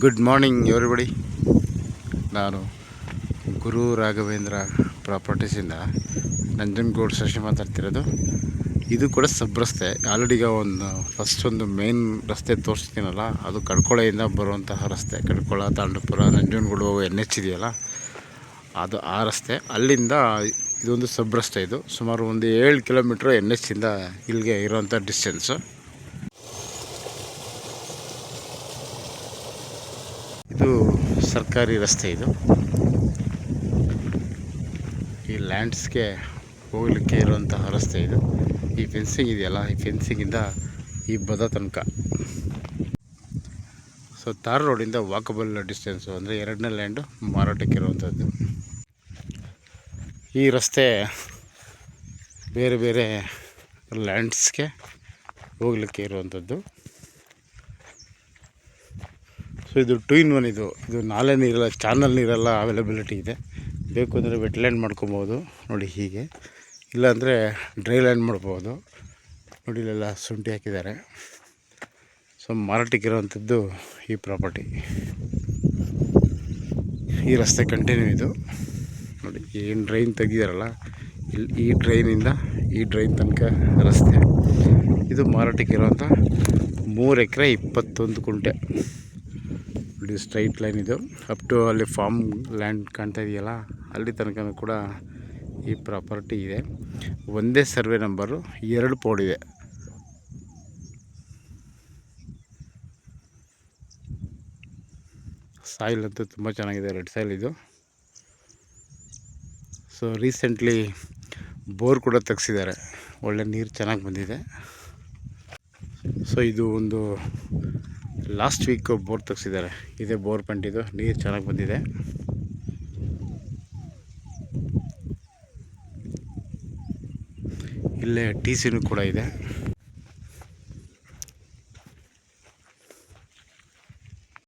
Good morning everybody. ನಾನು ಗುರು ರಾಘವೇಂದ್ರ ಪ್ರಾಪರ್ಟೀಸಿಂದ ನಂಜನಗೂಡು ಶಶಿ ಮಾತಾಡ್ತಿರೋದು. ಇದು ಕೂಡ ಸಬ್ ರಸ್ತೆ. ಆಲ್ರೆಡಿ ಈಗ ಒಂದು ಮೇನ್ ರಸ್ತೆ ತೋರಿಸ್ತೀನಲ್ಲ, ಅದು ಕಡ್ಕೊಳೆಯಿಂದ ಬರುವಂತಹ ರಸ್ತೆ. ಕಡ್ಕೊಳ, ತಾಂಡೂಪುರ, ನಂಜನಗೂಡು NH ಇದೆಯಲ್ಲ, ಅದು ಆ ರಸ್ತೆ. ಅಲ್ಲಿಂದ ಇದೊಂದು ಸಬ್ ರಸ್ತೆ. ಇದು ಸುಮಾರು ಒಂದು 7 ಕಿಲೋಮೀಟ್ರ್ NH ಇಂದ ಇಲ್ಲಿಗೆ ಇರೋವಂಥ ಡಿಸ್ಟೆನ್ಸು. ಇದು ಸರ್ಕಾರಿ ರಸ್ತೆ. ಇದು ಈ ಲ್ಯಾಂಡ್ಸ್ಗೆ ಹೋಗಲಿಕ್ಕೆ ಇರುವಂತಹ ರಸ್ತೆ. ಇದು ಈ ಫೆನ್ಸಿಂಗ್ ಇದೆಯಲ್ಲ, ಈ ಫೆನ್ಸಿಂಗಿಂದ ಈ ಬದ ತನಕ. ಸೊ ತಾರ್ ರೋಡಿಂದ ವಾಕಬಲ್ ಡಿಸ್ಟೆನ್ಸು, ಅಂದರೆ 2ನೇ ಲ್ಯಾಂಡು ಮಾರಾಟಕ್ಕೆ ಇರುವಂಥದ್ದು. ಈ ರಸ್ತೆ ಬೇರೆ ಬೇರೆ ಲ್ಯಾಂಡ್ಸ್ಗೆ ಹೋಗಲಿಕ್ಕೆ ಇರುವಂಥದ್ದು. ಸೊ ಇದು 2 in 1. ಇದು ನಾಲೆ ನೀರೆಲ್ಲ, ಚಾನಲ್ ನೀರೆಲ್ಲ ಅವೈಲಬಿಲಿಟಿ ಇದೆ. ಬೇಕು ಅಂದರೆ ವೆಟ್ಲ್ಯಾಂಡ್ ಮಾಡ್ಕೊಬೋದು ನೋಡಿ ಹೀಗೆ, ಇಲ್ಲಾಂದರೆ ಡ್ರೈ ಲ್ಯಾಂಡ್ ಮಾಡ್ಬೋದು ನೋಡಿ. ಇಲ್ಲೆಲ್ಲ ಶುಂಠಿ ಹಾಕಿದ್ದಾರೆ. ಸೊ ಮಾರಾಟಕ್ಕೆ ಇರೋವಂಥದ್ದು ಈ ಪ್ರಾಪರ್ಟಿ. ಈ ರಸ್ತೆ ಕಂಟಿನ್ಯೂ ಇದು ನೋಡಿ. ಏನು ಡ್ರೈನ್ ತೆಗಿದಾರಲ್ಲ, ಇಲ್ಲಿ ಈ ಡ್ರೈನಿಂದ ಈ ಡ್ರೈನ್ ತನಕ ರಸ್ತೆ. ಇದು ಮಾರಾಟಕ್ಕೆ ಇರುವಂಥ 3 ಎಕರೆ 21 ಗುಂಟೆ ನೋಡಿ. ಸ್ಟ್ರೈಟ್ ಲೈನ್ ಇದು ಅಪ್ ಟು ಅಲ್ಲಿ ಫಾರ್ಮ್ ಲ್ಯಾಂಡ್ ಕಾಣ್ತಾ ಇದೆಯಲ್ಲ, ಅಲ್ಲಿ ತನಕ ಕೂಡ ಈ ಪ್ರಾಪರ್ಟಿ ಇದೆ. ಒಂದೇ ಸರ್ವೆ ನಂಬರು, 2 ಪೋಡ್ ಇದೆ. ಸಾಯಿಲ್ ಅಂತೂ ತುಂಬ ಚೆನ್ನಾಗಿದೆ, ರೆಡ್ ಸಾಯಿಲ್ ಇದು. ಸೊ ರೀಸೆಂಟ್ಲಿ ಬೋರ್ ಕೂಡ ತೆಗೆಸಿದ್ದಾರೆ, ಒಳ್ಳೆ ನೀರು ಚೆನ್ನಾಗಿ ಬಂದಿದೆ. ಸೊ ಇದು ಒಂದು ಲಾಸ್ಟ್ ವೀಕ್ ಬೋರ್ ತೆಗೆಸಿದ್ದಾರೆ. ಇದೇ ಬೋರ್ ಪಾಯಿಂಟ್. ಇದು ನೀರು ಚೆನ್ನಾಗಿ ಬಂದಿದೆ. ಇಲ್ಲೇ TCನೂ ಕೂಡ ಇದೆ.